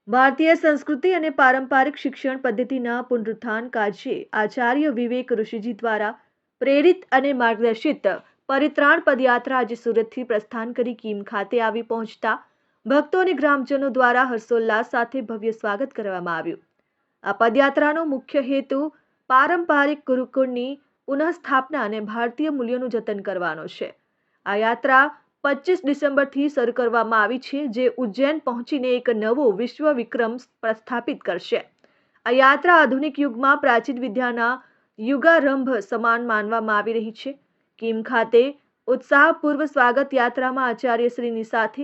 ભારતીય સંસ્કૃતિ અને પારંપરિક શિક્ષણ પદ્ધતિના પુનરુત્થાન કાર્યે આચાર્ય વિવેક ઋષિજી દ્વારા પ્રેરિત અને માર્ગદર્શિત પરિત્રાણ પદયાત્રા આજે સુરતથી પ્રસ્થાન કરી કીમ ખાતે આવી પહોંચતા ભક્તો અને ગ્રામજનો દ્વારા હર્ષોલ્લાસ સાથે ભવ્ય સ્વાગત કરવામાં આવ્યું। આ પદયાત્રાનો મુખ્ય હેતુ પારંપરિક ગુરુકુળની પુનઃસ્થાપના અને ભારતીય મૂલ્યોનું જતન કરવાનો છે। આ યાત્રા 25 ડિસેમ્બરથી શરૂ કરવામાં આવી છે, જે ઉજ્જૈન પહોંચીને એક નવો વિશ્વ વિક્રમ પ્રસ્થાપિત કરશે। આ યાત્રા આધુનિક યુગમાં પ્રાચીન વિદ્યાના યુગારંભ સમાન માનવામાં આવી રહી છે। કીમ ખાતે ઉત્સાહપૂર્વક સ્વાગત યાત્રામાં આચાર્યશ્રીની સાથે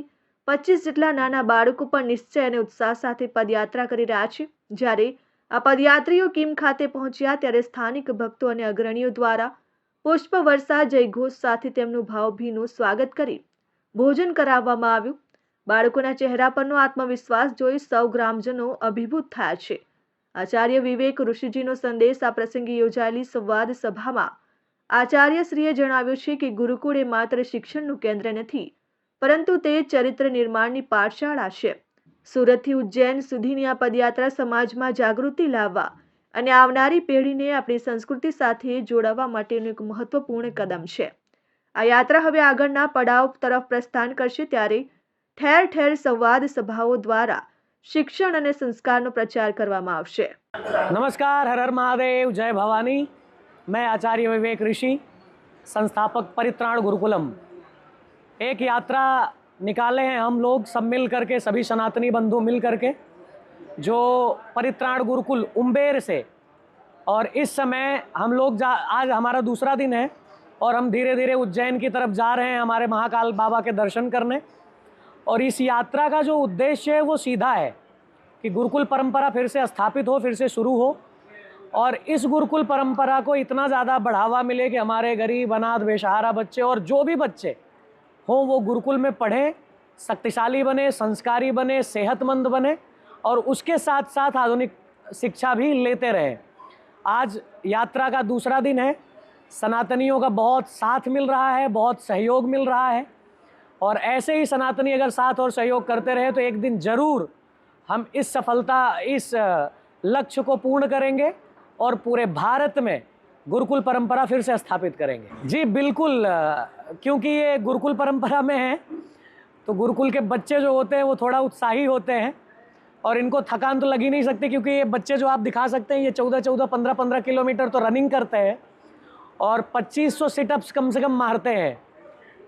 25 જેટલા નાના બાળકો પણ નિશ્ચય અને ઉત્સાહ સાથે પદયાત્રા કરી રહ્યા છે। જ્યારે આ પદયાત્રીઓ કીમ ખાતે પહોંચ્યા ત્યારે સ્થાનિક ભક્તો અને અગ્રણીઓ દ્વારા પુષ્પવર્ષા જયઘોષ સાથે તેમનું ભાવભીનું સ્વાગત કરી ભોજન કરાવવામાં આવ્યું। બાળકોના ચહેરા પરનો આત્મવિશ્વાસ જોઈ સૌ ગ્રામજનો અભિભૂત થયા છે। આચાર્ય વિવેક ઋષિજીનો સંદેશ આ પ્રસંગે યોજાયેલી સંવાદ સભામાં આચાર્યશ્રીએ જણાવ્યું છે કે ગુરુકુળ એ માત્ર શિક્ષણનું કેન્દ્ર નથી, પરંતુ તે ચરિત્ર નિર્માણની પાઠશાળા છે। સુરતથી ઉજ્જૈન સુધીની આ પદયાત્રા સમાજમાં જાગૃતિ લાવવા અને આવનારી પેઢીને આપણી સંસ્કૃતિ સાથે જોડવા માટેનું એક મહત્વપૂર્ણ કદમ છે। આ યાત્રા હવે આગળના પડાવ તરફ પ્રસ્થાન કરશે, ત્યારે ઠેર ઠેર સંવાદ સભાઓ દ્વારા शिक्षण અને સંસ્કારનો પ્રચાર કરવામાં આવશે। नमस्कार, हर हर महादेव, जय भवानी। मैं आचार्य विवेक ऋषि, संस्थापक परित्राण गुरुकुलम। एक यात्रा निकाले हैं हम लोग सब मिल करके, सभी सनातनी बंधु मिल करके, जो परित्राण गुरुकुल उम्बेर से। और इस समय हम लोग आज हमारा दूसरा दिन है और हम धीरे धीरे उज्जैन की तरफ जा रहे हैं हमारे महाकाल बाबा के दर्शन करने। और इस यात्रा का जो उद्देश्य है वो सीधा है कि गुरुकुल परंपरा फिर से स्थापित हो, फिर से शुरू हो, और इस गुरुकुल परंपरा को इतना ज़्यादा बढ़ावा मिले कि हमारे गरीब अनाथ बेसहारा बच्चे और जो भी बच्चे हों वो गुरुकुल में पढ़ें, शक्तिशाली बने, संस्कारी बने, सेहतमंद बने और उसके साथ साथ आधुनिक शिक्षा भी लेते रहें। आज यात्रा का दूसरा दिन है। सनातनियों का बहुत साथ मिल रहा है, बहुत सहयोग मिल रहा है, और ऐसे ही सनातनी अगर साथ और सहयोग करते रहे तो एक दिन ज़रूर हम इस लक्ष्य को पूर्ण करेंगे और पूरे भारत में गुरुकुल परंपरा फिर से स्थापित करेंगे। जी बिल्कुल, क्योंकि ये गुरुकुल परंपरा में है तो गुरुकुल के बच्चे जो होते हैं वो थोड़ा उत्साही होते हैं और इनको थकान तो लग ही नहीं सकती, क्योंकि ये बच्चे जो आप दिखा सकते हैं ये 14-14, 15-15 किलोमीटर तो रनिंग करते हैं और 2500 सिटअप्स कम से कम मारते हैं,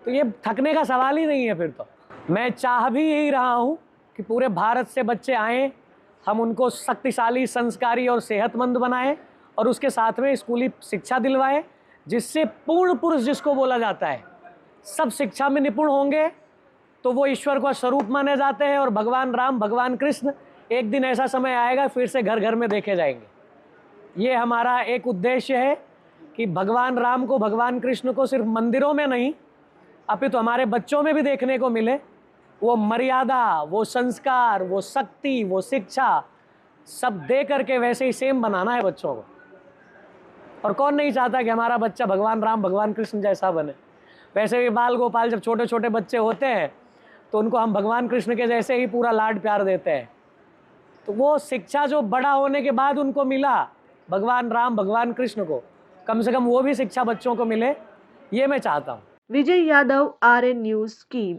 तो ये थकने का सवाल ही नहीं है। फिर तो मैं चाह भी यही रहा हूँ कि पूरे भारत से बच्चे आएँ, हम उनको शक्तिशाली, संस्कारी और सेहतमंद बनाएं और उसके साथ में स्कूली शिक्षा दिलवाएं, जिससे पूर्ण पुरुष जिसको बोला जाता है, सब शिक्षा में निपुण होंगे तो वो ईश्वर का स्वरूप माने जाते हैं। और भगवान राम, भगवान कृष्ण एक दिन ऐसा समय आएगा फिर से घर घर में देखे जाएंगे। ये हमारा एक उद्देश्य है कि भगवान राम को, भगवान कृष्ण को सिर्फ मंदिरों में नहीं अपितु हमारे बच्चों में भी देखने को मिले। वो मर्यादा, वो संस्कार, वो शक्ति, वो शिक्षा सब दे करके वैसे ही सेम बनाना है बच्चों को। और कौन नहीं चाहता कि हमारा बच्चा भगवान राम, भगवान कृष्ण जैसा बने। वैसे भी बाल गोपाल जब छोटे छोटे बच्चे होते हैं तो उनको हम भगवान कृष्ण के जैसे ही पूरा लाड प्यार देते हैं। तो वो शिक्षा जो बड़ा होने के बाद उनको मिला भगवान राम, भगवान कृष्ण को, कम से कम वो भी शिक्षा बच्चों को मिले, ये मैं चाहता हूँ। Vijay Yadav, RN news, कीम।